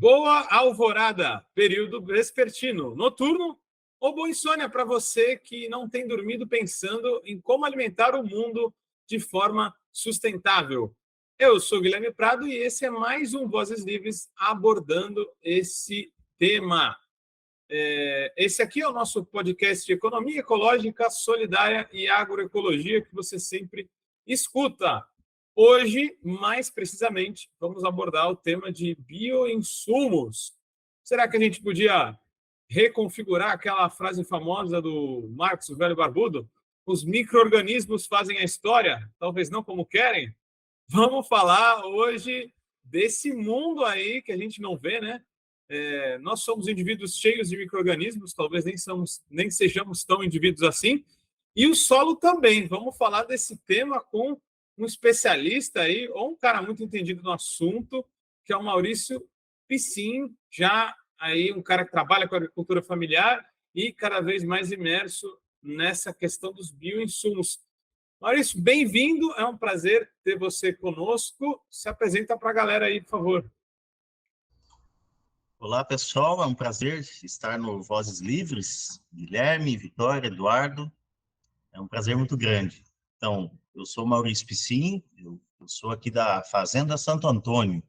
Boa alvorada, período vespertino, noturno ou boa insônia para você que não tem dormido pensando em como alimentar o mundo de forma sustentável. Eu sou Guilherme Prado e esse é mais um Vozes Livres abordando esse tema. Esse aqui é o nosso podcast de economia ecológica, solidária e agroecologia que você sempre escuta. Hoje, mais precisamente, vamos abordar o tema de bioinsumos. Será que a gente podia reconfigurar aquela frase famosa do Marx, o velho barbudo? Os micro-organismos fazem a história, talvez não como querem? Vamos falar hoje desse mundo aí que a gente não vê, né? Nós somos indivíduos cheios de micro-organismos, talvez nem sejamos tão indivíduos assim. E o solo também. Vamos falar desse tema com um especialista aí, ou um cara muito entendido no assunto, que é o Maurício Piscin, já aí um cara que trabalha com agricultura familiar e cada vez mais imerso nessa questão dos bioinsumos. Maurício, bem-vindo, é um prazer ter você conosco. Se apresenta para a galera aí, por favor. Olá, pessoal, é um prazer estar no Vozes Livres. Guilherme, Vitória, Eduardo, é um prazer muito grande. Então, eu sou Maurício Piscin, eu sou aqui da Fazenda Santo Antônio,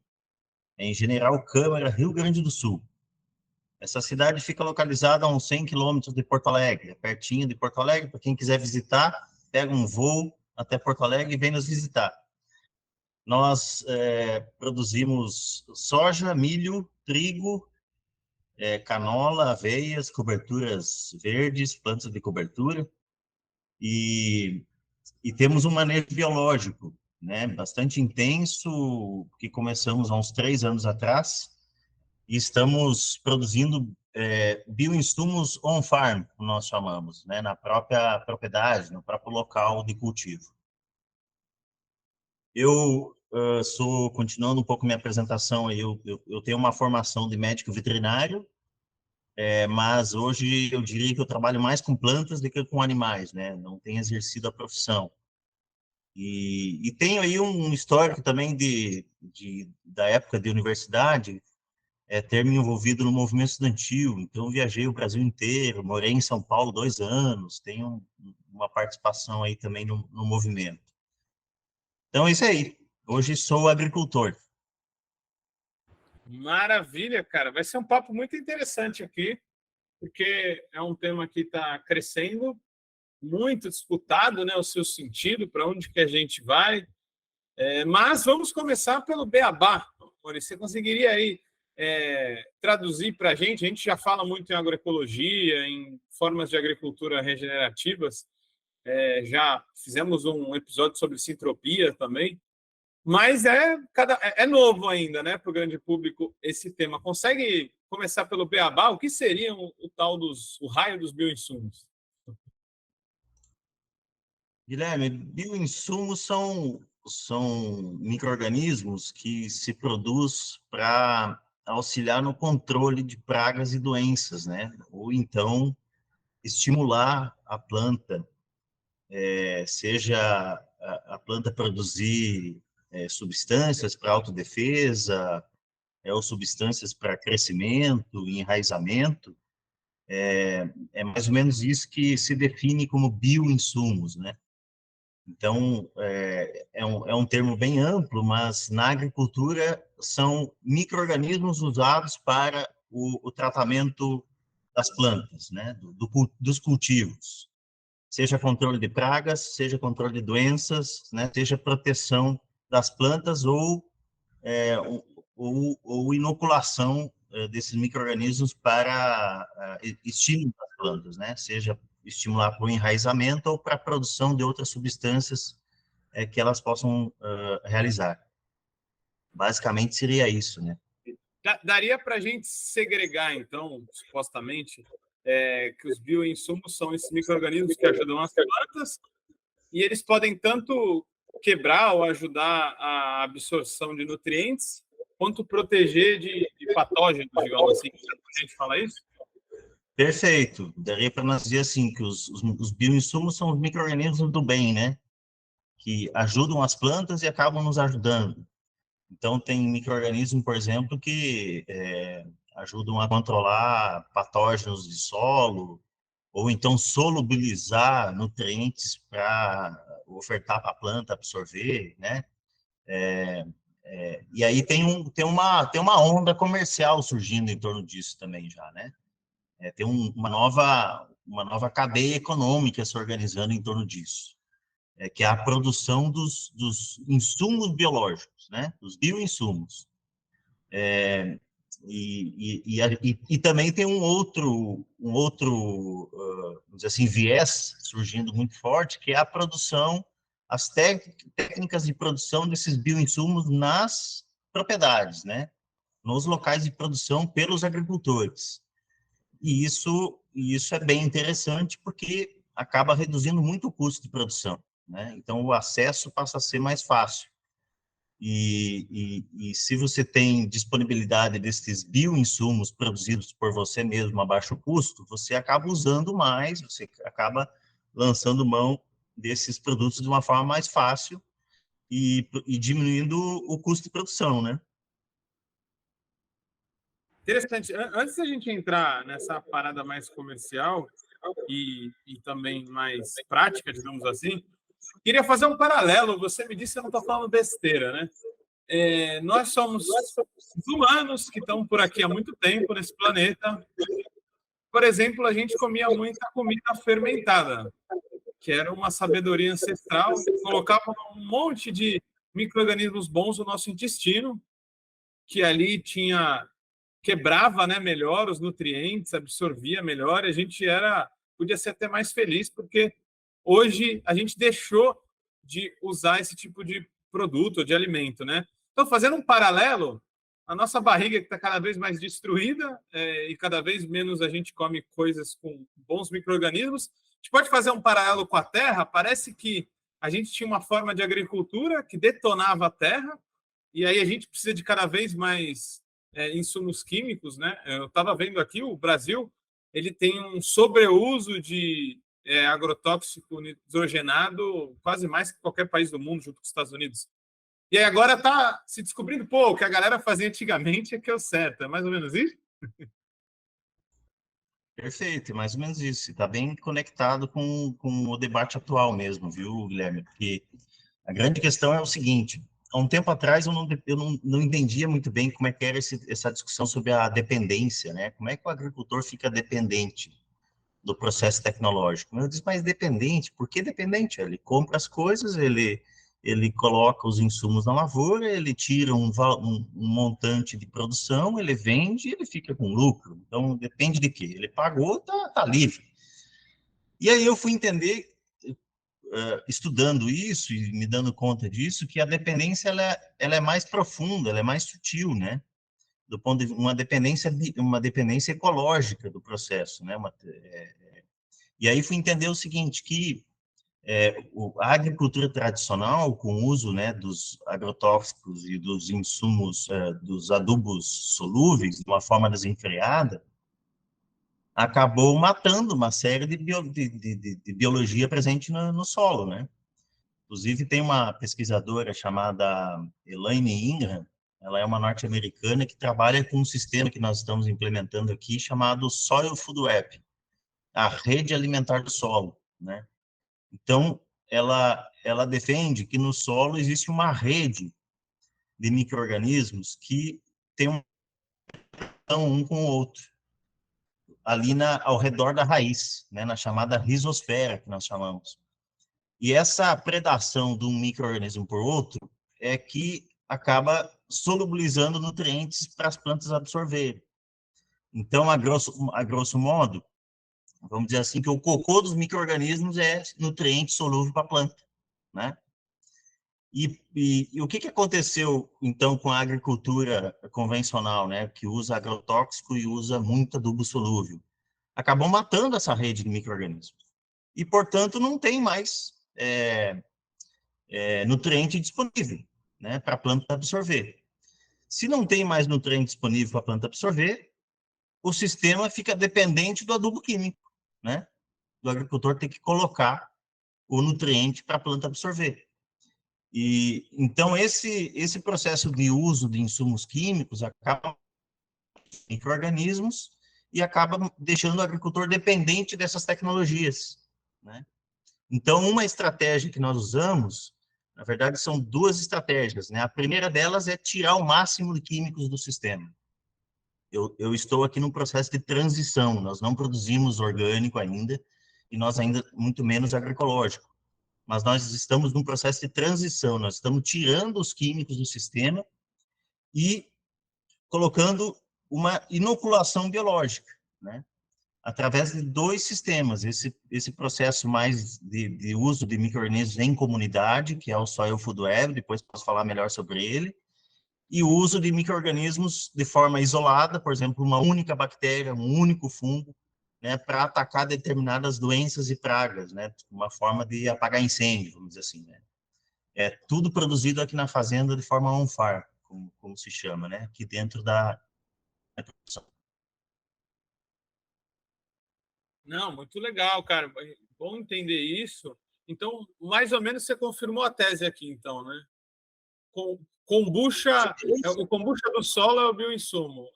em General Câmara, Rio Grande do Sul. Essa cidade fica localizada a uns 100 quilômetros de Porto Alegre, pertinho de Porto Alegre. Para quem quiser visitar, pega um voo até Porto Alegre e vem nos visitar. Nós produzimos soja, milho, trigo, canola, aveias, coberturas verdes, plantas de cobertura, e temos um manejo biológico, né, bastante intenso, que começamos há uns 3 anos atrás, e estamos produzindo bioinsumos on-farm, como nós chamamos, né, na própria propriedade, no próprio local de cultivo. Eu continuando um pouco minha apresentação, eu tenho uma formação de médico veterinário, mas hoje eu diria que eu trabalho mais com plantas do que com animais, né? Não tenho exercido a profissão. E tenho aí um histórico também da época de universidade, ter me envolvido no movimento estudantil. Então, eu viajei o Brasil inteiro, morei em São Paulo 2 anos, tenho uma participação aí também no movimento. Então, é isso aí. Hoje sou agricultor. Maravilha, cara. Vai ser um papo muito interessante aqui, porque é um tema que está crescendo, muito disputado, né, o seu sentido, para onde que a gente vai. Mas vamos começar pelo beabá. Maurício, você conseguiria aí traduzir para a gente já fala muito em agroecologia, em formas de agricultura regenerativas, já fizemos um episódio sobre sintropia também, mas é novo ainda, né, para o grande público esse tema. Consegue começar pelo beabá? O que seria o raio dos bioinsumos? Guilherme, bioinsumos são micro-organismos que se produz para auxiliar no controle de pragas e doenças, né? Ou então estimular a planta, seja a planta produzir substâncias para autodefesa, ou substâncias para crescimento e enraizamento. É mais ou menos isso que se define como bioinsumos, né? Então, é um termo bem amplo, mas na agricultura são micro-organismos usados para o tratamento das plantas, né, dos cultivos, seja controle de pragas, seja controle de doenças, né, seja proteção das plantas ou inoculação desses micro-organismos para estímulo das plantas, né, seja estimular para o enraizamento ou para a produção de outras substâncias que elas possam realizar. Basicamente seria isso, né? Daria para a gente segregar, então, supostamente, que os bioinsumos são esses micro-organismos que ajudam as plantas e eles podem tanto quebrar ou ajudar a absorção de nutrientes, quanto proteger de patógenos, digamos assim. A gente fala isso? Perfeito. Daria para nós dizer assim, que os bioinsumos são os micro-organismos do bem, né? Que ajudam as plantas e acabam nos ajudando. Então, tem micro-organismos, por exemplo, que ajudam a controlar patógenos de solo, ou então solubilizar nutrientes para ofertar para a planta absorver, né? E aí tem uma onda comercial surgindo em torno disso também já, né? Tem uma nova cadeia econômica se organizando em torno disso, que é a produção dos insumos biológicos, né? Dos bioinsumos. E também tem vamos dizer assim, viés surgindo muito forte, que é a produção, as técnicas de produção desses bioinsumos nas propriedades, né? Nos locais de produção pelos agricultores. E isso é bem interessante porque acaba reduzindo muito o custo de produção, né? Então, o acesso passa a ser mais fácil. E se você tem disponibilidade desses bioinsumos produzidos por você mesmo a baixo custo, você acaba usando mais, você acaba lançando mão desses produtos de uma forma mais fácil e diminuindo o custo de produção, né? Interessante. Antes da gente entrar nessa parada mais comercial e também mais prática, digamos assim, queria fazer um paralelo. Você me disse que eu não estou falando besteira, né? Nós somos os humanos que estão por aqui há muito tempo nesse planeta. Por exemplo, a gente comia muita comida fermentada, que era uma sabedoria ancestral, colocava um monte de micro-organismos bons no nosso intestino, que ali quebrava, né, melhor os nutrientes, absorvia melhor, e a gente podia ser até mais feliz, porque hoje a gente deixou de usar esse tipo de produto, de alimento, né? Então, fazendo um paralelo, a nossa barriga que está cada vez mais destruída e cada vez menos a gente come coisas com bons micro-organismos. A gente pode fazer um paralelo com a terra. Parece que a gente tinha uma forma de agricultura que detonava a terra, e aí a gente precisa de cada vez mais insumos químicos, né? Eu estava vendo aqui, o Brasil ele tem um sobreuso de agrotóxico nitrogenado quase mais que qualquer país do mundo, junto com os Estados Unidos. E aí agora está se descobrindo, o que a galera fazia antigamente é que é o certo. É mais ou menos isso? Perfeito, é mais ou menos isso. Está bem conectado com o debate atual mesmo, viu, Guilherme? Porque a grande questão é o seguinte: há um tempo atrás eu não entendia muito bem como é que era essa discussão sobre a dependência, né? Como é que o agricultor fica dependente do processo tecnológico? Eu disse, mas dependente? Por que dependente? Ele compra as coisas, ele coloca os insumos na lavoura, ele tira um montante de produção, ele vende, ele fica com lucro. Então, depende de quê? Ele pagou, tá livre. E aí eu fui entender, estudando isso e me dando conta disso, que a dependência ela é mais profunda, ela é mais sutil, né? Do ponto de uma dependência ecológica do processo, né? E aí fui entender o seguinte, que a agricultura tradicional, com o uso, né, dos agrotóxicos e dos insumos, dos adubos solúveis, de uma forma desenfreada, acabou matando uma série de biologia presente no solo, né? Inclusive, tem uma pesquisadora chamada Elaine Ingham, ela é uma norte-americana que trabalha com um sistema que nós estamos implementando aqui, chamado Soil Food Web, a rede alimentar do solo, né? Então, ela defende que no solo existe uma rede de micro-organismos que tem um com o outro, ali ao redor da raiz, né, na chamada rizosfera, que nós chamamos. E essa predação de um micro-organismo por outro é que acaba solubilizando nutrientes para as plantas absorverem. Então, a grosso modo, vamos dizer assim, que o cocô dos micro-organismos é nutriente solúvel para a planta, né? E o que aconteceu, então, com a agricultura convencional, né, que usa agrotóxico e usa muito adubo solúvel? Acabou matando essa rede de micro-organismos. E, portanto, não tem mais nutriente disponível, né, para a planta absorver. Se não tem mais nutriente disponível para a planta absorver, o sistema fica dependente do adubo químico, né? Do agricultor ter que colocar o nutriente para a planta absorver. E então esse processo de uso de insumos químicos acaba micro-organismos e acaba deixando o agricultor dependente dessas tecnologias, né? Então, uma estratégia que nós usamos, na verdade, são duas estratégias, né? A primeira delas é tirar o máximo de químicos do sistema. Eu estou aqui num processo de transição, nós não produzimos orgânico ainda, e nós ainda, muito menos agroecológico, mas nós estamos num processo de transição, nós estamos tirando os químicos do sistema e colocando uma inoculação biológica, né? Através de dois sistemas, esse processo mais de uso de micro-organismos em comunidade, que é o Soil Food Web, depois posso falar melhor sobre ele, e o uso de micro-organismos de forma isolada, por exemplo, uma única bactéria, um único fungo, né, para atacar determinadas doenças e pragas, né, uma forma de apagar incêndio, vamos dizer assim, né. É tudo produzido aqui na fazenda de forma on-farm, como se chama, né, aqui dentro da produção. Não, muito legal, cara. Bom entender isso. Então, mais ou menos você confirmou a tese aqui, então, né? Kombucha, o kombucha do solo é o bioinsumo.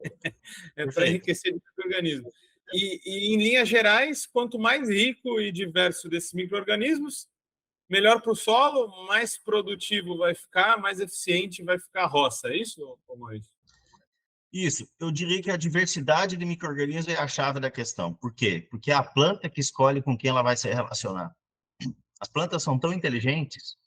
É para Perfeito. enriquecer o organismo. E, em linhas gerais, quanto mais rico e diverso desses micro-organismos, melhor para o solo, mais produtivo vai ficar, mais eficiente vai ficar a roça. É isso, Maurício? Isso, eu diria que a diversidade de micro-organismos é a chave da questão. Por quê? Porque é a planta que escolhe com quem ela vai se relacionar. As plantas são tão inteligentes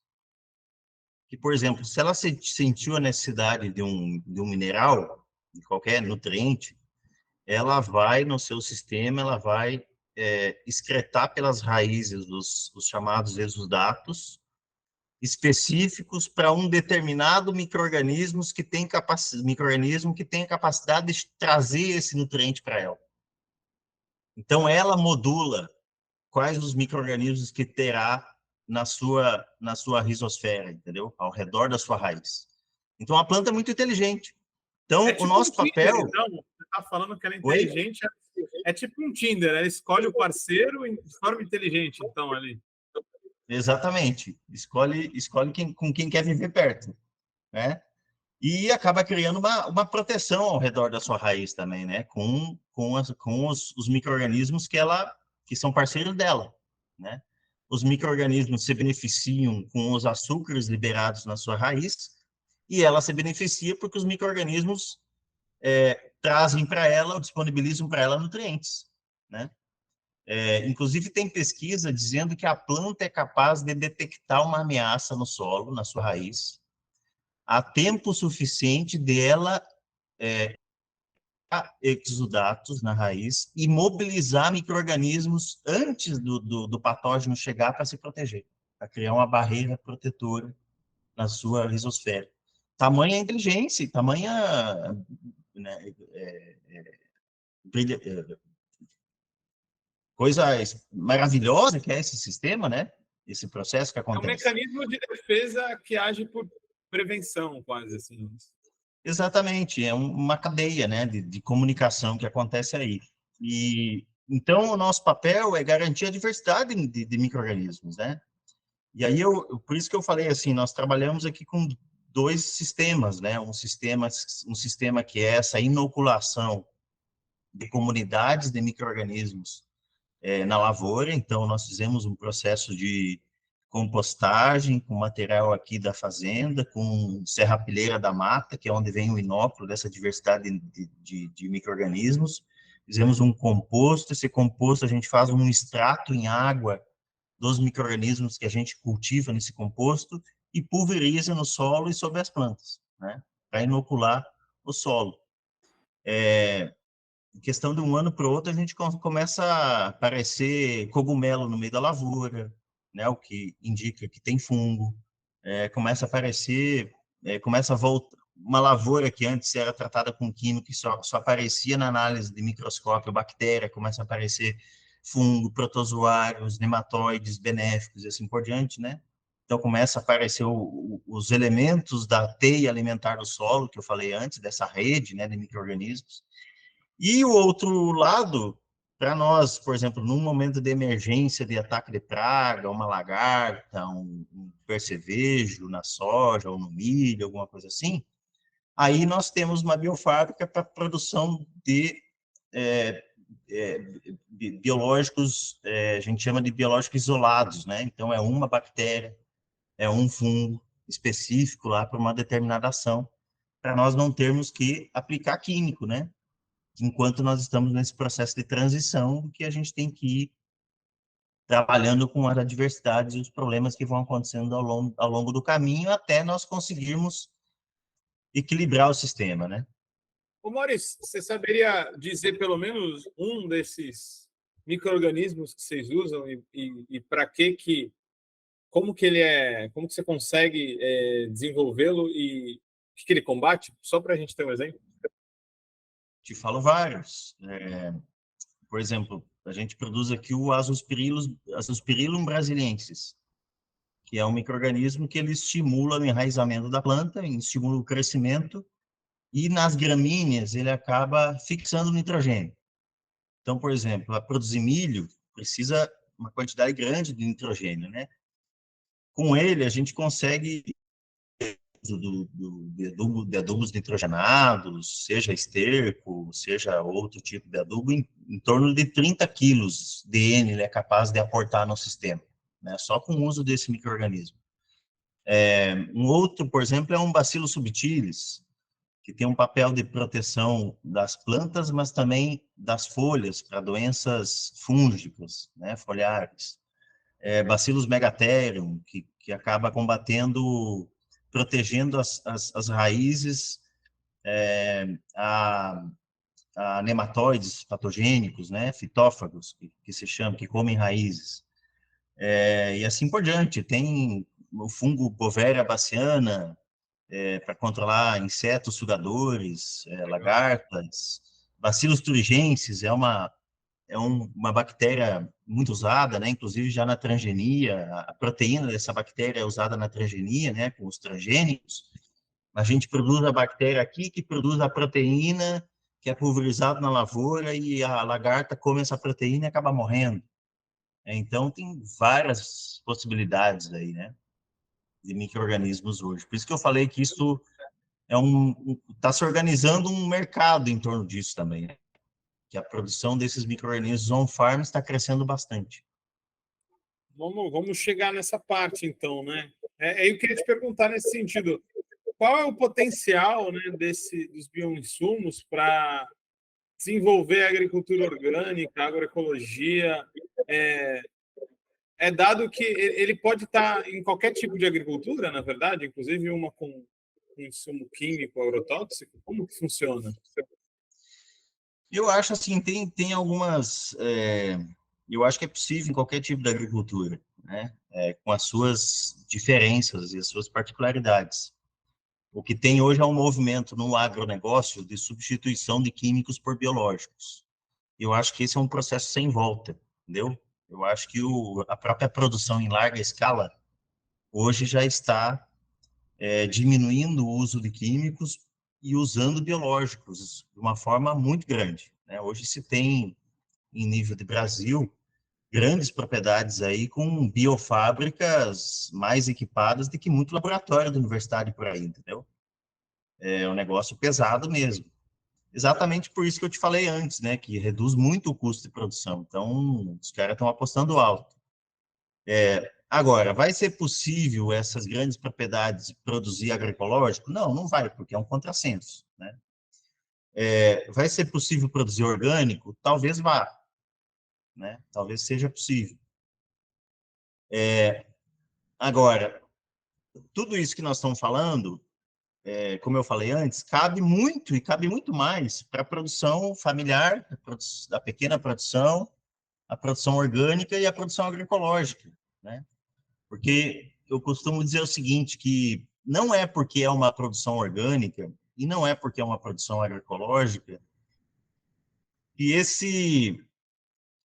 que, por exemplo, se ela sentiu a necessidade de um mineral, de qualquer nutriente, ela vai no seu sistema, ela vai excretar pelas raízes os chamados exudatos específicos para um determinado micro-organismo que tem capacidade de trazer esse nutriente para ela. Então, ela modula quais os micro-organismos que terá na sua rizosfera, entendeu? Ao redor da sua raiz. Então, a planta é muito inteligente. Então, É o tipo um nosso Tinder, papel... então. Você está falando que ela é Oi? inteligente. É tipo um Tinder. Ela escolhe o parceiro de forma inteligente, então, ali. Exatamente. Escolhe com quem quer viver perto, né? E acaba criando uma proteção ao redor da sua raiz também, né? Com os micro-organismos que são parceiros dela, né? Os micro-organismos se beneficiam com os açúcares liberados na sua raiz e ela se beneficia porque os micro-organismos trazem para ela, ou disponibilizam para ela nutrientes, né? Inclusive, tem pesquisa dizendo que a planta é capaz de detectar uma ameaça no solo, na sua raiz, há tempo suficiente dela exudatos na raiz e mobilizar micro-organismos antes do patógeno chegar para se proteger, para criar uma barreira protetora na sua rizosfera. Tamanha inteligência, tamanha, né, coisa maravilhosa que é esse sistema, né? Esse processo que É um acontece. mecanismo de defesa que age por prevenção, quase assim. Exatamente, é uma cadeia, né, de comunicação que acontece aí. E então o nosso papel é garantir a diversidade de micro-organismos, né? E aí por isso que eu falei assim, nós trabalhamos aqui com dois sistemas, né? Um sistema que é essa inoculação de comunidades de micro-organismos na lavoura. Então nós fizemos um processo de compostagem com material aqui da fazenda, com serrapilheira da mata, que é onde vem o inóculo dessa diversidade de micro-organismos. Fizemos um composto, esse composto a gente faz um extrato em água dos micro-organismos que a gente cultiva nesse composto e pulveriza no solo e sobre as plantas, né? Para inocular o solo. Em questão de um ano para o outro, a gente começa a aparecer cogumelo no meio da lavoura, né, o que indica que tem fungo. Começa a aparecer, começa a voltar. Uma lavoura que antes era tratada com químico que só aparecia na análise de microscópio, bactéria, começa a aparecer fungo, protozoários, nematóides benéficos e assim por diante, né? Então, começa a aparecer os elementos da teia alimentar do solo, que eu falei antes, dessa rede, né, de micro-organismos. E o outro lado para nós, por exemplo, num momento de emergência de ataque de praga, uma lagarta, um percevejo na soja ou no milho, alguma coisa assim, aí nós temos uma biofábrica para produção de é, biológicos, a gente chama de biológicos isolados, né? Então, é uma bactéria, é um fungo específico lá para uma determinada ação, para nós não termos que aplicar químico, né? Enquanto nós estamos nesse processo de transição, que a gente tem que ir trabalhando com as adversidades e os problemas que vão acontecendo ao longo do caminho, até nós conseguirmos equilibrar o sistema, né? Ô, Maurício, você saberia dizer pelo menos um desses micro-organismos que vocês usam e para que como que ele é, como que você consegue desenvolvê-lo e o que ele combate? Só para a gente ter um exemplo. Te falo vários. Por exemplo, a gente produz aqui o Azospirillum brasiliensis, que é um micro-organismo que ele estimula o enraizamento da planta, estimula o crescimento, e nas gramíneas ele acaba fixando o nitrogênio. Então, por exemplo, para produzir milho, precisa uma quantidade grande de nitrogênio, né? Com ele, a gente consegue de adubos nitrogenados, seja esterco, seja outro tipo de adubo, em torno de 30 quilos de N ele é capaz de aportar no sistema, né? Só com o uso desse micro-organismo. Um outro, por exemplo, é um Bacillus subtilis, que tem um papel de proteção das plantas, mas também das folhas para doenças fúngicas, né, foliares. Bacillus megatherium, que acaba combatendo, protegendo as raízes a, a nematóides patogênicos, né, fitófagos, que se chama, que comem raízes. E assim por diante. Tem o fungo Bovéria baciana, para controlar insetos sugadores, lagartas. Bacillus thuringiensis uma bactéria muito usada, né? Inclusive já na transgenia, a proteína dessa bactéria é usada na transgenia, né? Com os transgênicos. A gente produz a bactéria aqui que produz a proteína que é pulverizada na lavoura e a lagarta come essa proteína e acaba morrendo. Então, tem várias possibilidades aí, né? De micro-organismos hoje. Por isso que eu falei que isso está se organizando um mercado em torno disso também, né? Que a produção desses micro-organismos on-farm está crescendo bastante. Vamos chegar nessa parte, então, né? Eu queria te perguntar nesse sentido, qual é o potencial, né, dos bioinsumos para desenvolver a agricultura orgânica, a agroecologia? É dado que ele pode estar em qualquer tipo de agricultura, na verdade, inclusive uma com insumo químico, agrotóxico? Como que funciona? Eu acho assim, tem algumas... eu acho que é possível em qualquer tipo de agricultura, né? Com as suas diferenças e as suas particularidades. O que tem hoje é um movimento no agronegócio de substituição de químicos por biológicos. Eu acho que esse é um processo sem volta, entendeu? Eu acho que a própria produção em larga escala hoje já está diminuindo o uso de químicos e usando biológicos de uma forma muito grande, né? Hoje se tem, em nível de Brasil, grandes propriedades aí com biofábricas mais equipadas do que muito laboratório da universidade por aí, entendeu? É um negócio pesado mesmo. Exatamente por isso que eu te falei antes, né? Que reduz muito o custo de produção. Então, os caras estão apostando alto. Agora, vai ser possível essas grandes propriedades produzir agroecológico? Não, não vai, porque é um contrassenso, né? Vai ser possível produzir orgânico? Talvez vá, né? Talvez seja possível. Agora, tudo isso que nós estamos falando, como eu falei antes, cabe muito e cabe muito mais para a produção familiar, a pequena produção, a produção orgânica e a produção agroecológica, né? Porque eu costumo dizer o seguinte, que não é porque é uma produção orgânica e não é porque é uma produção agroecológica que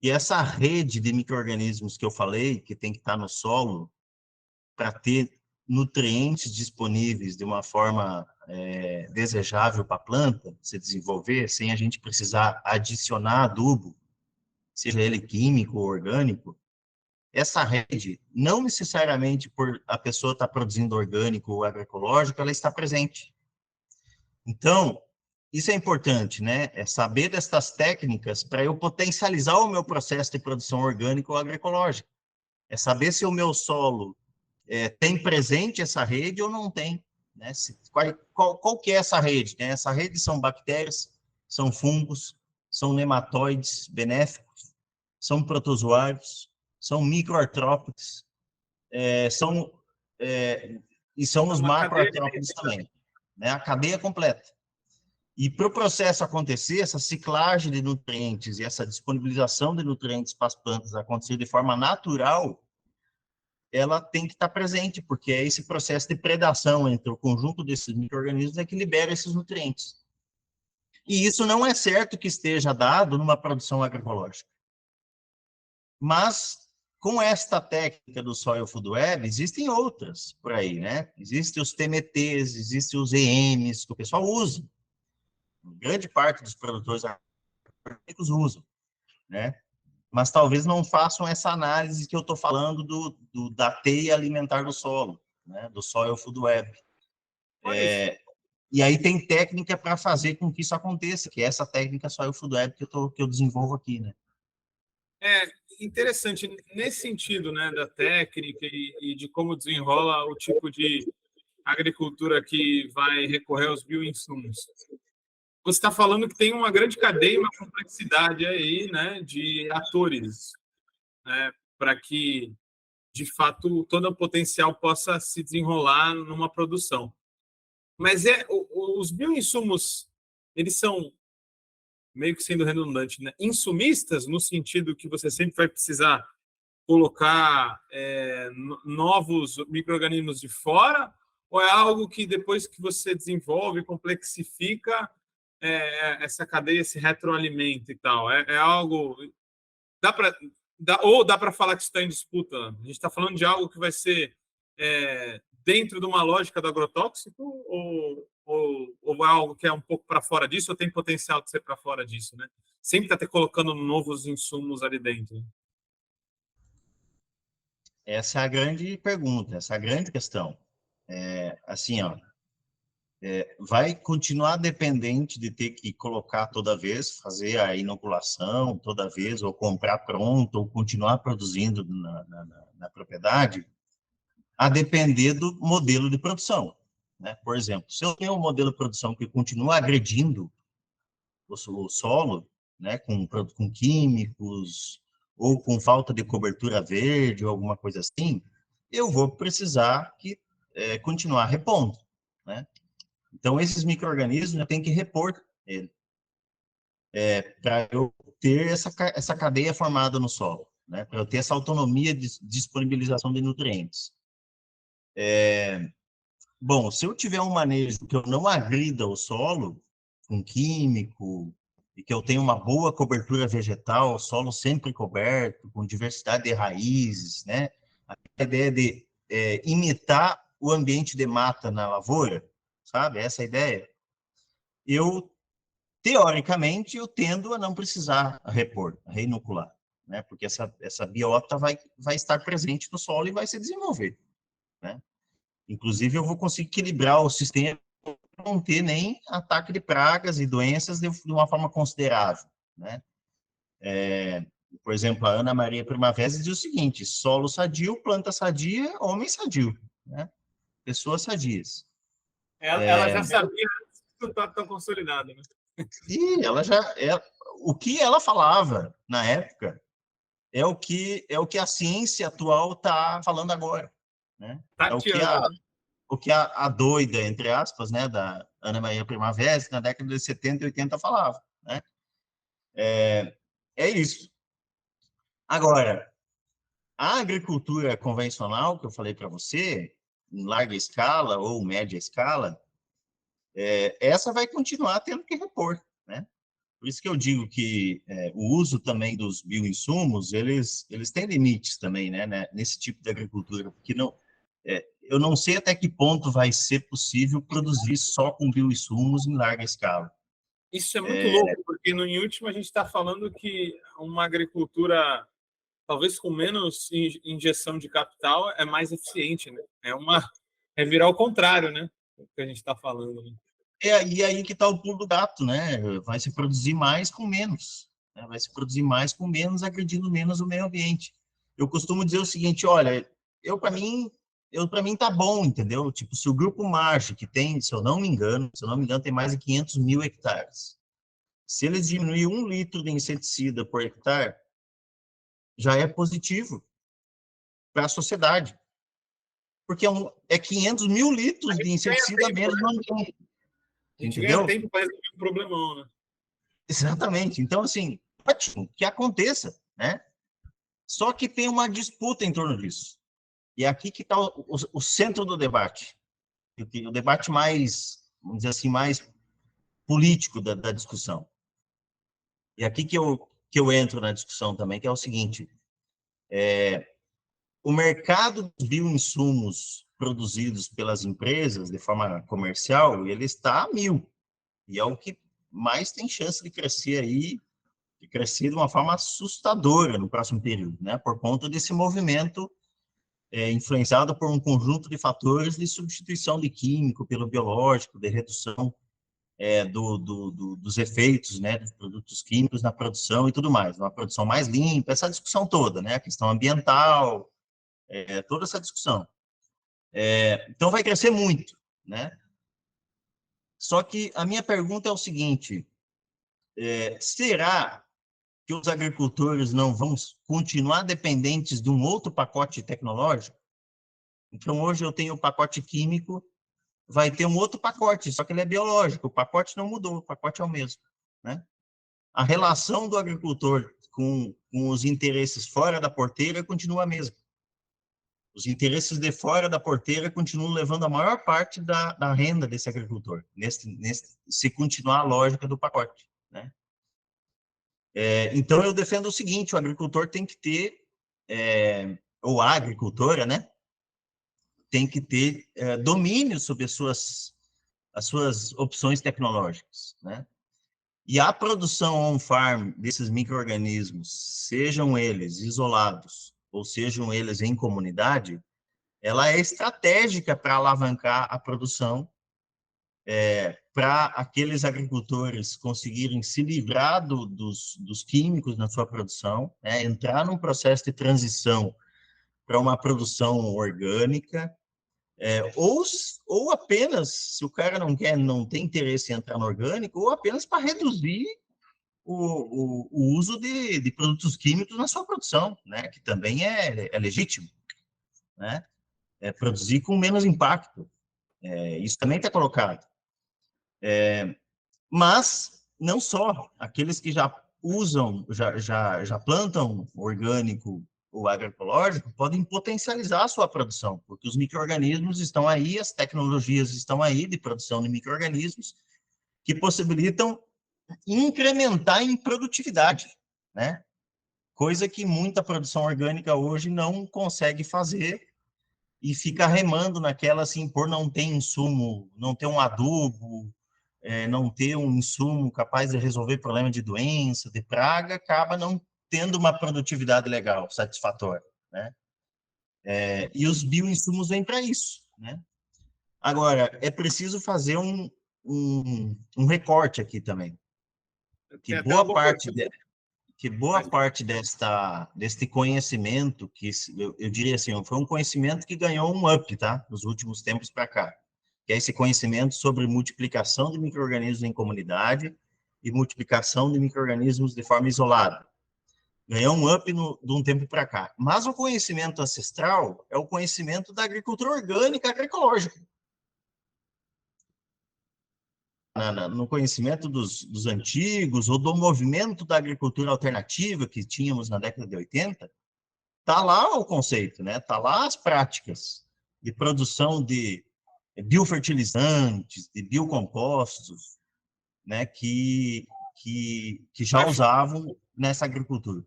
essa rede de micro-organismos que eu falei, que tem que estar no solo para ter nutrientes disponíveis de uma forma desejável para a planta se desenvolver, sem a gente precisar adicionar adubo, seja ele químico ou orgânico, essa rede, não necessariamente por a pessoa estar produzindo orgânico ou agroecológico, ela está presente. Então, isso é importante, né? É saber destas técnicas para eu potencializar o meu processo de produção orgânica ou agroecológica. É saber se o meu solo tem presente essa rede ou não tem. Né? Qual que é essa rede? Né? Essa rede são bactérias, são fungos, são nematóides benéficos, são protozoários, são microartrópodes, e são É os uma cadeia macroartrópodes alimentar. também. Né? A cadeia completa. E para o processo acontecer, essa ciclagem de nutrientes e essa disponibilização de nutrientes para as plantas acontecer de forma natural, ela tem que estar presente, porque é esse processo de predação entre o conjunto desses micro-organismos é que libera esses nutrientes. E isso não é certo que esteja dado numa produção agroecológica. Mas, com esta técnica do Soil Food Web, existem outras por aí, né? Existem os TMTs, existem os EMs, que o pessoal usa. Grande parte dos produtores agrícolas usam, né? Mas talvez não façam essa análise que eu estou falando da teia alimentar do solo, né? Do Soil Food Web. E aí tem técnica para fazer com que isso aconteça, que é essa técnica Soil Food Web que eu desenvolvo aqui, né? É interessante nesse sentido, né, da técnica e de como desenrola o tipo de agricultura que vai recorrer aos bioinsumos. Você está falando que tem uma grande cadeia, uma complexidade aí, né, de atores, né, para que, de fato, todo o potencial possa se desenrolar numa produção. Mas os bioinsumos, eles são, meio que sendo redundante, né, insumistas, no sentido que você sempre vai precisar colocar novos micro-organismos de fora, ou é algo que depois que você desenvolve, complexifica essa cadeia, esse retroalimento e tal? É algo... Ou dá para falar que está em disputa? A gente está falando de algo que vai ser dentro de uma lógica do agrotóxico, ou é algo que é um pouco para fora disso, ou tem potencial de ser para fora disso, né? Sempre está colocando novos insumos ali dentro. Essa é a grande pergunta, essa é a grande questão. Assim, ó, vai continuar dependente de ter que colocar toda vez, fazer a inoculação toda vez, ou comprar pronto, ou continuar produzindo na propriedade, a depender do modelo de produção. Né? Por exemplo, se eu tenho um modelo de produção que continua agredindo o solo, né, com químicos, ou com falta de cobertura verde, ou alguma coisa assim, eu vou precisar continuar repondo. Né? Então, esses micro-organismos eu tenho que repor ele, para eu ter essa cadeia formada no solo, né? Para eu ter essa autonomia de disponibilização de nutrientes. Bom, se eu tiver um manejo que eu não agrida o solo com químico e que eu tenha uma boa cobertura vegetal, solo sempre coberto, com diversidade de raízes, né? A ideia de imitar o ambiente de mata na lavoura, sabe? Essa é a ideia. Teoricamente, eu tendo a não precisar repor, reinocular, né? Porque essa biota vai estar presente no solo e vai se desenvolver, né? Inclusive, eu vou conseguir equilibrar o sistema, não ter nem ataque de pragas e doenças de uma forma considerável, né? Por exemplo, a Ana Maria Primavera diz o seguinte: solo sadio, planta sadia, homem sadio, né? Pessoas sadias. Ela já sabia antes que tudo estava tão consolidado, né? E o que ela falava na época é o que a ciência atual está falando agora, né? É Tateando, né? o que a doida, entre aspas, né, da Ana Maria Primavera, na década de 70 e 80 falava, né? É isso. Agora, a agricultura convencional, que eu falei para você, em larga escala ou média escala, essa vai continuar tendo que repor, né? Por isso que eu digo que o uso também dos bioinsumos, eles têm limites também, né, nesse tipo de agricultura, porque eu não sei até que ponto vai ser possível produzir só com bioinsumos em larga escala. Isso é muito louco, porque em último a gente está falando que uma agricultura talvez com menos injeção de capital é mais eficiente, né? É virar o contrário, né? O que a gente está falando, né? E aí que está o pulo do gato, né? Vai se produzir mais com menos, né? Vai se produzir mais com menos, agredindo menos o meio ambiente. Eu costumo dizer o seguinte, olha, para mim tá bom, entendeu? Tipo, se o Grupo Marge, que tem, se eu não me engano, tem mais de 500 mil hectares. Se eles diminuírem 1 litro de inseticida por hectare, já é positivo para a sociedade. Porque é 500 mil litros de inseticida menos no ambiente. A gente ganha Entendeu? tempo para resolver um problemão, né? Exatamente. Então, assim, ótimo que aconteça, né? Só que tem uma disputa em torno disso. E aqui que está o centro do debate. O debate mais, vamos dizer assim, mais político da discussão. E aqui que eu entro na discussão também, que é o seguinte, o mercado de bioinsumos produzidos pelas empresas de forma comercial, ele está a 1000. E é o que mais tem chance de crescer aí, de crescer de uma forma assustadora no próximo período, né? Por conta desse movimento influenciado por um conjunto de fatores de substituição de químico pelo biológico, de redução dos efeitos, né, dos produtos químicos na produção e tudo mais, uma produção mais limpa, essa discussão toda, né, a questão ambiental, toda essa discussão. Então, vai crescer muito, né? Só que a minha pergunta é o seguinte, será que os agricultores não vão continuar dependentes de um outro pacote tecnológico? Então, hoje eu tenho o pacote químico, vai ter um outro pacote, só que ele é biológico, o pacote não mudou, o pacote é o mesmo, né? A relação do agricultor com os interesses fora da porteira continua a mesma. Os interesses de fora da porteira continuam levando a maior parte da renda desse agricultor, se continuar a lógica do pacote, né? Então, eu defendo o seguinte, o agricultor tem que ter, ou a agricultora, né, tem que ter domínio sobre as suas opções tecnológicas, né? E a produção on-farm desses micro-organismos, sejam eles isolados ou sejam eles em comunidade, ela é estratégica para alavancar a produção, para aqueles agricultores conseguirem se livrar dos químicos na sua produção, né? Entrar num processo de transição para uma produção orgânica, ou apenas, se o cara não tem interesse em entrar no orgânico, ou apenas para reduzir o uso de produtos químicos na sua produção, né? Que também é legítimo, né? Produzir com menos impacto. Isso também está colocado. Mas não só, aqueles que já usam, já plantam orgânico ou agroecológico, podem potencializar a sua produção, porque os micro-organismos estão aí, as tecnologias estão aí de produção de micro-organismos que possibilitam incrementar em produtividade, né? Coisa que muita produção orgânica hoje não consegue fazer e fica remando naquela, assim, por não ter insumo, não ter um adubo, não ter um insumo capaz de resolver problema de doença, de praga, acaba não tendo uma produtividade legal, satisfatória, né? E os bioinsumos vêm para isso, né? Agora, é preciso fazer um recorte aqui também, que Tem até uma boa parte deste conhecimento, eu diria assim, foi um conhecimento que ganhou um up, tá? Nos últimos tempos para cá, que é esse conhecimento sobre multiplicação de micro-organismos em comunidade e multiplicação de micro-organismos de forma isolada. Ganhou um up de um tempo para cá. Mas o conhecimento ancestral é o conhecimento da agricultura orgânica agroecológica. No conhecimento dos antigos, ou do movimento da agricultura alternativa que tínhamos na década de 80, está lá o conceito, né? Está lá as práticas de produção de biofertilizantes, de biocompostos, né? Que já usavam nessa agricultura.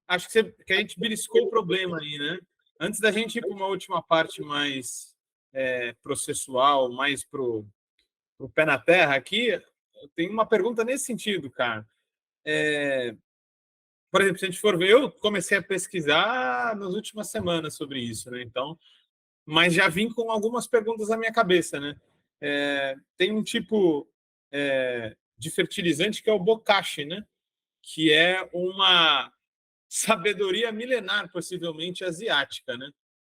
Acho que a gente beliscou o problema aí, né? Antes da gente ir para uma última parte mais processual, mais para o pé na terra aqui, tenho uma pergunta nesse sentido, cara. Por exemplo, se a gente for ver, eu comecei a pesquisar nas últimas semanas sobre isso, né? Então, mas já vim com algumas perguntas na minha cabeça, né? Tem um tipo de fertilizante que é o bokashi, né? Que é uma sabedoria milenar, possivelmente asiática, né?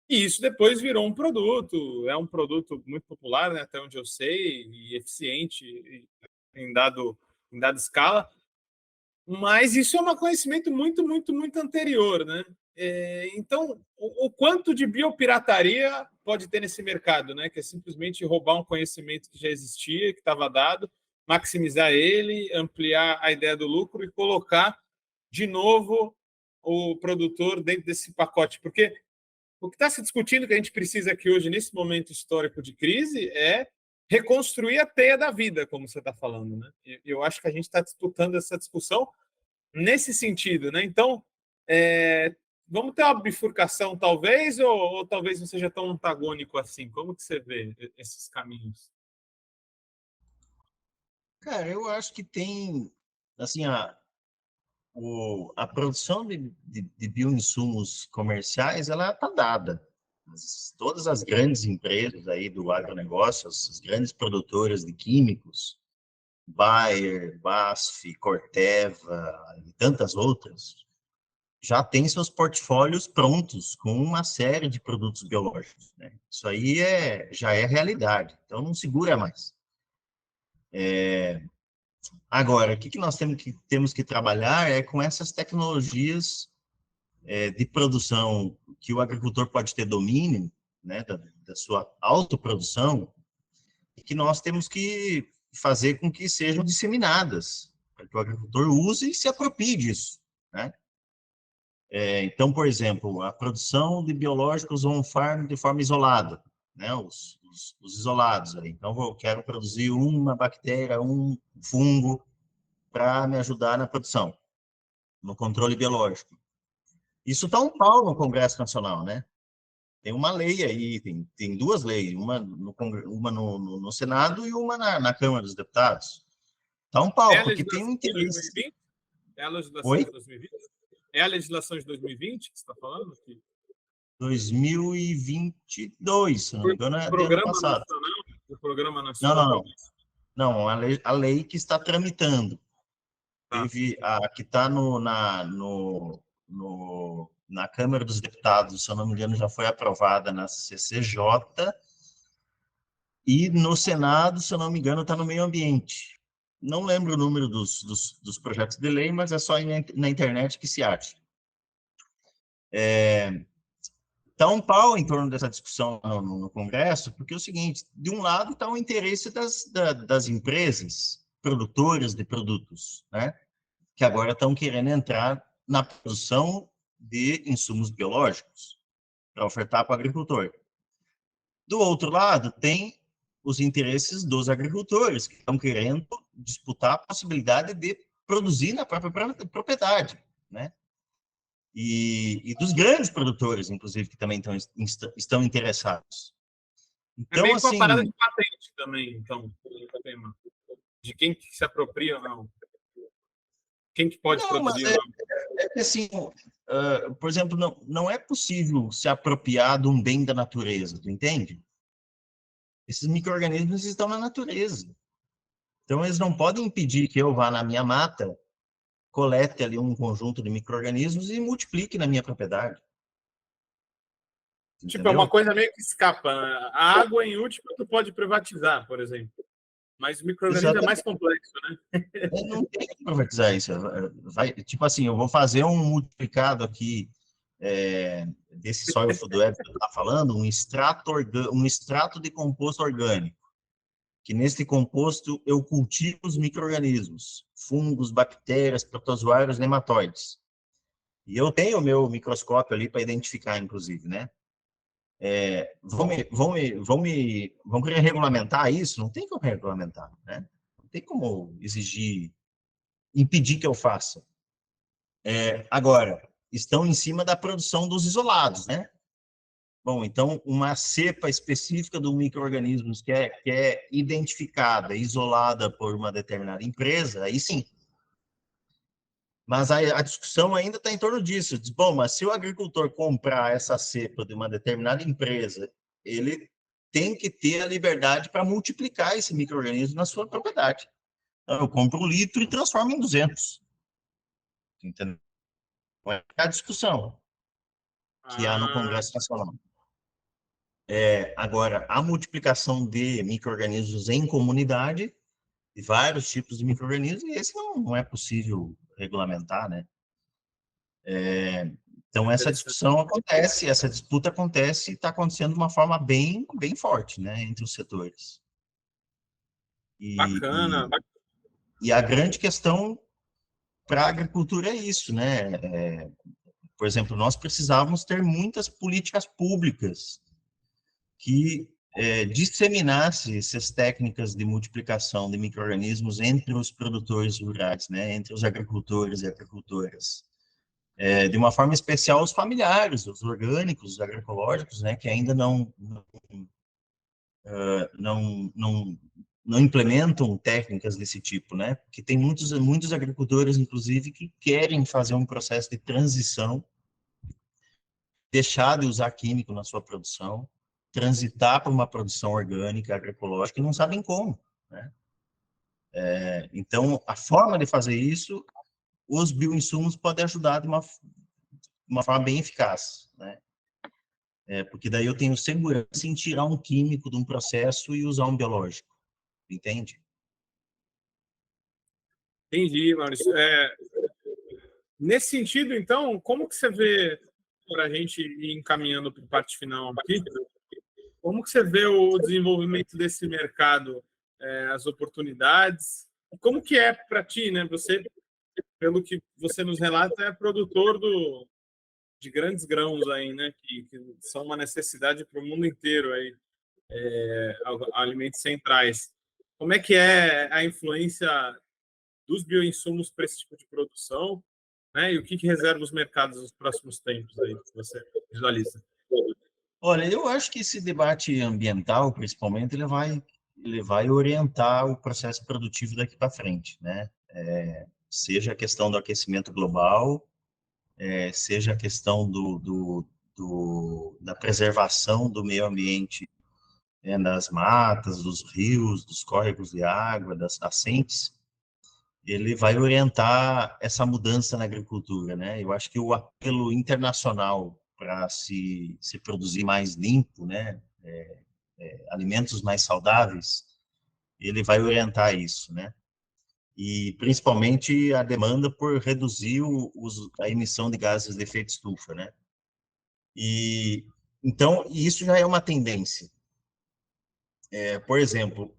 E isso depois virou um produto, é um produto muito popular, né, até onde eu sei, e eficiente em dada escala, mas isso é um conhecimento muito, muito, muito anterior, né? Então, o quanto de biopirataria pode ter nesse mercado, né? Que é simplesmente roubar um conhecimento que já existia, que estava dado, maximizar ele, ampliar a ideia do lucro e colocar de novo o produtor dentro desse pacote. Porque o que está se discutindo que a gente precisa aqui hoje, nesse momento histórico de crise, é reconstruir a teia da vida, como você está falando, né? Eu acho que a gente está disputando essa discussão nesse sentido, né? Então, vamos ter uma bifurcação, talvez, ou talvez não seja tão antagônico assim? Como que você vê esses caminhos? Cara, eu acho que tem, assim, a produção de bioinsumos comerciais, ela está dada. Todas as grandes empresas aí do agronegócio, as grandes produtoras de químicos, Bayer, BASF, Corteva e tantas outras, já têm seus portfólios prontos com uma série de produtos biológicos, né? Isso aí já é realidade, então não segura mais. Agora, o que nós temos que trabalhar é com essas tecnologias de produção que o agricultor pode ter domínio, né, da sua autoprodução, e que nós temos que fazer com que sejam disseminadas, para que o agricultor use e se aproprie disso, né? Então, por exemplo, a produção de biológicos on-farm de forma isolada, né, os isolados. Aí. Então, eu quero produzir uma bactéria, um fungo, para me ajudar na produção, no controle biológico. Isso está um pau no Congresso Nacional, né? Tem uma lei aí, tem duas leis, uma no Senado e uma na Câmara dos Deputados. Está um É pau, a porque tem um legislação de interesse. 2020? É a legislação Oi? de 2020? É a legislação de 2020 que você está falando? Aqui? 2022, se não me engano, é do ano Programa passado. Nacional? O Programa Não, não, Nacional? não. Não, a lei que está tramitando. Tá. Teve a que está na Câmara dos Deputados, se eu não me engano, já foi aprovada na CCJ, e no Senado, se eu não me engano, está no meio ambiente. Não lembro o número dos projetos de lei, mas é só na internet que se acha. Está um pau em torno dessa discussão no Congresso, porque é o seguinte, de um lado está o interesse das empresas produtoras de produtos, né? Que agora estão querendo entrar na produção de insumos biológicos para ofertar para o agricultor. Do outro lado, tem os interesses dos agricultores, que estão querendo disputar a possibilidade de produzir na própria propriedade, né? E dos grandes produtores, inclusive, que também estão interessados. É Então, meio com a parada assim, de patente também, então, o tema. De quem que se apropria ou não. Quem que pode não, mas produzir ou não. que assim, por exemplo, não é possível se apropriar de um bem da natureza, tu entende? Esses micro-organismos estão na natureza. Então, eles não podem impedir que eu vá na minha mata, colete ali um conjunto de micro-organismos e multiplique na minha propriedade. Tipo, é uma Entendeu? coisa meio que escapa. A água, em último, tu pode privatizar, por exemplo. Mas o micro-organismo é mais Exatamente. complexo, né? Não tem que privatizar isso. Tipo assim, eu vou fazer um multiplicado aqui desse soil food web que eu estava falando, um extrato de composto orgânico, que nesse composto eu cultivo os micro-organismos, fungos, bactérias, protozoários, nematóides. E eu tenho o meu microscópio ali para identificar, inclusive, né? Vão querer regulamentar isso? Não tem como regulamentar, né? Não tem como exigir, impedir que eu faça. Agora, estão em cima da produção dos isolados, né? Bom, então, uma cepa específica do micro-organismo que é identificada, isolada por uma determinada empresa, aí sim. Mas a discussão ainda está em torno disso. Diz, bom, mas se o agricultor comprar essa cepa de uma determinada empresa, ele tem que ter a liberdade para multiplicar esse micro-organismo na sua propriedade. Então, eu compro 1 litro e transformo em 200. Entendeu? É a discussão que há no Ah, Congresso Nacional. Agora, a multiplicação de micro-organismos em comunidade, de vários tipos de micro-organismos, esse não é possível regulamentar, né? Então, essa interessante. discussão acontece, essa disputa acontece e está acontecendo de uma forma bem, bem forte, né, entre os setores. E, Bacana. e a grande questão para a agricultura é isso, né? Por exemplo, nós precisávamos ter muitas políticas públicas que disseminasse essas técnicas de multiplicação de micro-organismos entre os produtores rurais, né, entre os agricultores e agricultoras. De uma forma especial os familiares, os orgânicos, os agroecológicos, né, que ainda não implementam técnicas desse tipo, né, porque tem muitos agricultores, inclusive, que querem fazer um processo de transição, deixar de usar químico na sua produção, transitar para uma produção orgânica, agroecológica, e não sabem como, né? Então, a forma de fazer isso, os bioinsumos podem ajudar de uma forma bem eficaz, né? Porque daí eu tenho segurança em tirar um químico de um processo e usar um biológico, entende? Entendi, Maurício. Nesse sentido, então, como que você vê, para a gente ir encaminhando para a parte final aqui, como que você vê o desenvolvimento desse mercado, as oportunidades? Como que é para ti, né? Você, pelo que você nos relata, é produtor de grandes grãos aí, né? Que são uma necessidade para o mundo inteiro aí, alimentos centrais. Como é que é a influência dos bioinsumos para esse tipo de produção, né? E o que reserva os mercados nos próximos tempos aí, que você visualiza? Olha, eu acho que esse debate ambiental, principalmente, ele vai orientar o processo produtivo daqui para frente, né? Seja a questão do aquecimento global, seja a questão da preservação do meio ambiente, das matas, dos rios, dos córregos de água, das nascentes, ele vai orientar essa mudança na agricultura, né? Eu acho que o apelo internacional para se produzir mais limpo, né? Alimentos mais saudáveis, ele vai orientar isso, né? E principalmente a demanda por reduzir a emissão de gases de efeito estufa, né? E então isso já é uma tendência. Por exemplo,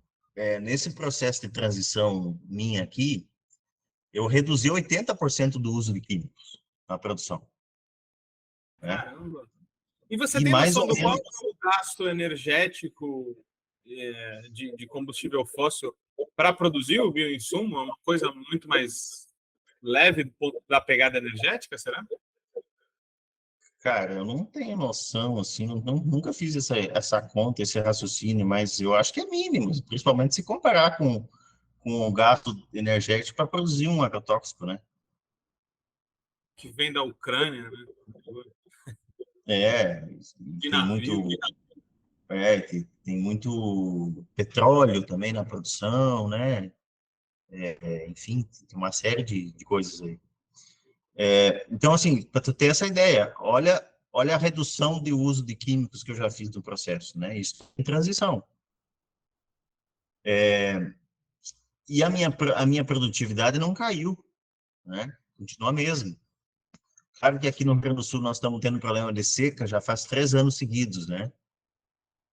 nesse processo de transição minha aqui, eu reduzi 80% do uso de químicos na produção, né? Caramba! E você E tem mais noção ou do qual menos, é o gasto energético de combustível fóssil para produzir o bioinsumo? É uma coisa muito mais leve do ponto da pegada energética, será? cara, eu não tenho noção, assim, nunca fiz essa conta, esse raciocínio, mas eu acho que é mínimo, principalmente se comparar com o gasto energético para produzir um agrotóxico, né? Que vem da Ucrânia, né? É, De tem navio. muito, tem muito petróleo também na produção, né? Enfim, tem uma série de coisas aí. Então, assim, para tu ter essa ideia, olha a redução de uso de químicos que eu já fiz no processo, né? Isso em transição. E a minha produtividade não caiu, né? Continua a mesma. Claro que aqui no Rio Grande do Sul nós estamos tendo problema de seca já faz 3 anos seguidos, né?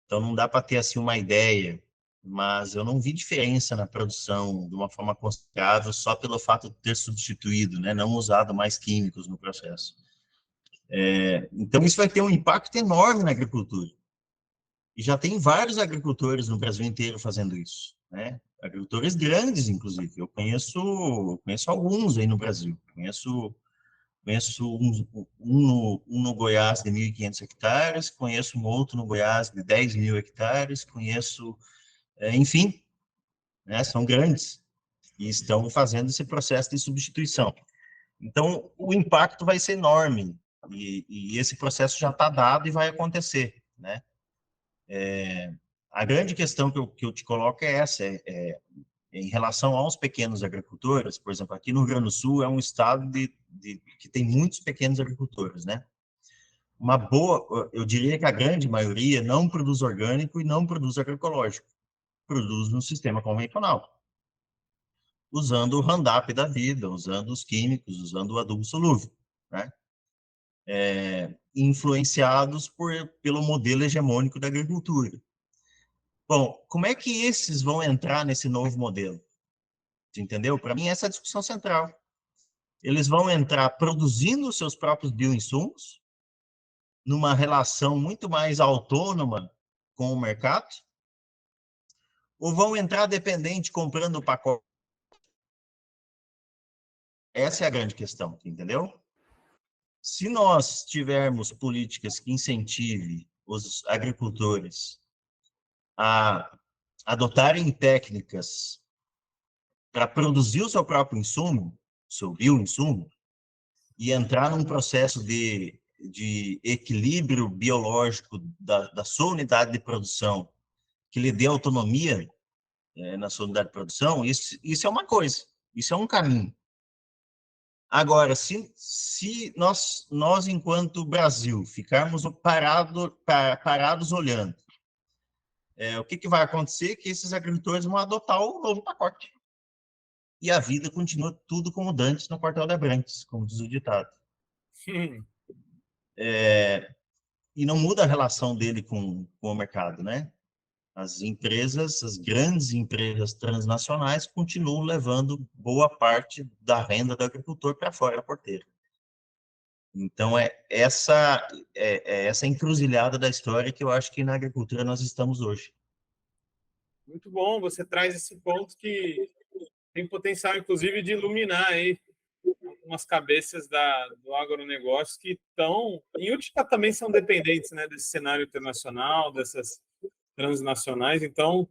Então não dá para ter assim uma ideia, mas eu não vi diferença na produção de uma forma considerável só pelo fato de ter substituído, né? Não usado mais químicos no processo. Então isso vai ter um impacto enorme na agricultura. E já tem vários agricultores no Brasil inteiro fazendo isso, né? Agricultores grandes, inclusive. Eu conheço alguns aí no Brasil. Conheço Conheço um no Goiás de 1.500 hectares, conheço um outro no Goiás de 10.000 hectares, conheço, enfim, né, são grandes e estão fazendo esse processo de substituição. Então, o impacto vai ser enorme e esse processo já está dado e vai acontecer, né? A grande questão que eu te coloco é essa, em relação aos pequenos agricultores. Por exemplo, aqui no Rio Grande do Sul é um estado que tem muitos pequenos agricultores, né? Uma boa, eu diria que a grande maioria não produz orgânico e não produz agroecológico, produz no sistema convencional, usando o Roundup da vida, usando os químicos, usando o adubo solúvel, né? Influenciados pelo modelo hegemônico da agricultura. Bom, como é que esses vão entrar nesse novo modelo? Entendeu? Para mim, essa é a discussão central. Eles vão entrar produzindo os seus próprios bioinsumos, numa relação muito mais autônoma com o mercado, ou vão entrar dependente comprando o pacote? Essa é a grande questão, entendeu? Se nós tivermos políticas que incentivem os agricultores a adotarem técnicas para produzir o seu próprio insumo, seu bioinsumo, e entrar num processo de equilíbrio biológico da sua unidade de produção, que lhe dê autonomia na sua unidade de produção, isso é uma coisa, isso é um caminho. Agora, se nós, enquanto Brasil, ficarmos parados olhando, o que vai acontecer? Que esses agricultores vão adotar o novo pacote. E a vida continua tudo como dantes no quartel de Abrantes, como diz o ditado. E não muda a relação dele com o mercado, né? As empresas, as grandes empresas transnacionais continuam levando boa parte da renda do agricultor para fora da porteira. Então, essa encruzilhada da história que eu acho que na agricultura nós estamos hoje. Muito bom, você traz esse ponto que tem potencial, inclusive, de iluminar aí umas cabeças do agronegócio que estão, em última, também são dependentes, né, desse cenário internacional, dessas transnacionais. Então,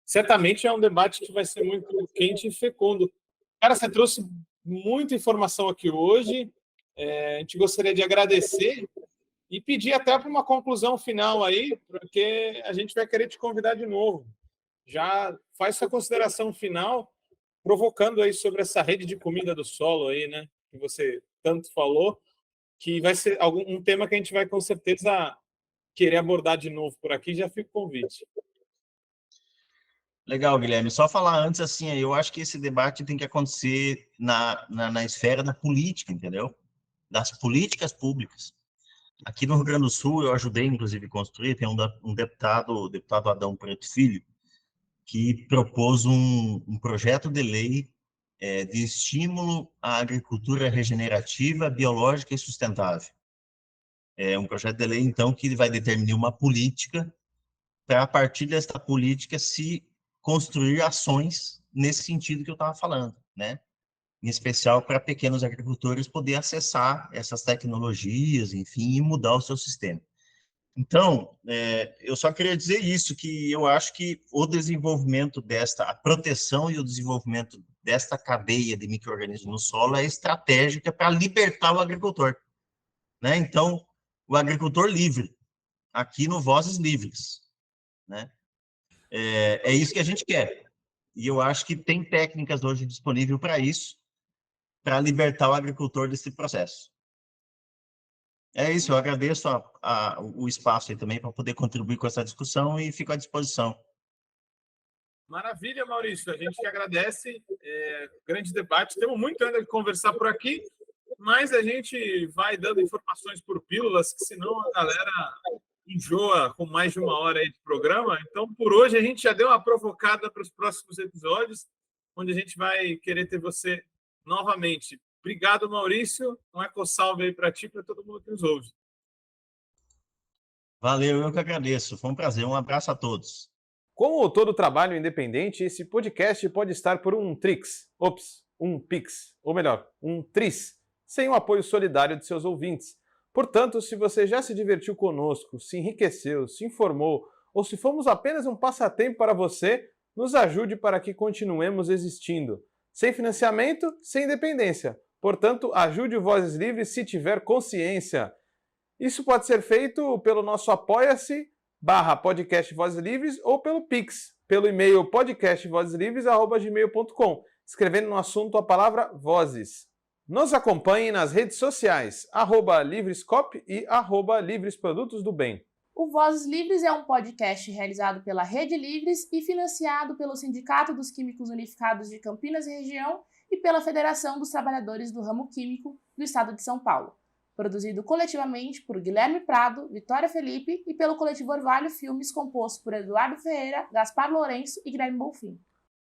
certamente é um debate que vai ser muito quente e fecundo. Cara, você trouxe muita informação aqui hoje. A gente gostaria de agradecer e pedir até para uma conclusão final aí, porque a gente vai querer te convidar de novo. Já faz sua consideração final, provocando aí sobre essa rede de comida do solo aí, né, que você tanto falou, que vai ser um tema que a gente vai com certeza querer abordar de novo por aqui. Já fica o convite. Legal, Guilherme. Só falar antes, assim, eu acho que esse debate tem que acontecer na esfera da política, entendeu? Das políticas públicas. Aqui no Rio Grande do Sul, eu ajudei, inclusive, a construir, tem um deputado, o deputado Adão Preto Filho, que propôs um projeto de lei de estímulo à agricultura regenerativa, biológica e sustentável. É um projeto de lei, então, que vai determinar uma política para, a partir desta política, se construir ações nesse sentido que eu estava falando, né? Em especial para pequenos agricultores poder acessar essas tecnologias, enfim, e mudar o seu sistema. Então, eu só queria dizer isso, que eu acho que o desenvolvimento a proteção e o desenvolvimento desta cadeia de micro-organismos no solo é estratégica para libertar o agricultor, né? Então, o agricultor livre, aqui no Vozes Livres, né? É isso que a gente quer. E eu acho que tem técnicas hoje disponíveis para isso, para libertar o agricultor desse processo. É isso, eu agradeço o espaço aí também para poder contribuir com essa discussão e fico à disposição. Maravilha, Maurício. A gente que agradece. Grande debate. Temos muito ainda que conversar por aqui, mas a gente vai dando informações por pílulas, que senão a galera enjoa com mais de uma hora aí de programa. Então, por hoje, a gente já deu uma provocada para os próximos episódios, onde a gente vai querer ter você novamente. Obrigado, Maurício. Um eco-salve aí para ti e para todo mundo que nos ouve. Valeu, eu que agradeço. Foi um prazer. Um abraço a todos. Como todo trabalho independente, esse podcast pode estar por um Trix, um Pix, ou melhor, um Tris. sem o apoio solidário de seus ouvintes. Portanto, se você já se divertiu conosco, se enriqueceu, se informou, ou se fomos apenas um passatempo para você, nos ajude para que continuemos existindo. Sem financiamento, sem independência. Portanto, ajude o Vozes Livres se tiver consciência. Isso pode ser feito pelo nosso apoia-se/podcast Vozes Livres ou pelo Pix, pelo e-mail podcastvozeslivres@gmail.com, escrevendo no assunto a palavra Vozes. Nos acompanhe nas redes sociais, @Livrescop e @Livresprodutos do Bem. O Vozes Livres é um podcast realizado pela Rede Livres e financiado pelo Sindicato dos Químicos Unificados de Campinas e Região e pela Federação dos Trabalhadores do Ramo Químico do Estado de São Paulo. Produzido coletivamente por Guilherme Prado, Vitória Felipe e pelo coletivo Orvalho Filmes, composto por Eduardo Ferreira, Gaspar Lourenço e Guilherme Bonfim.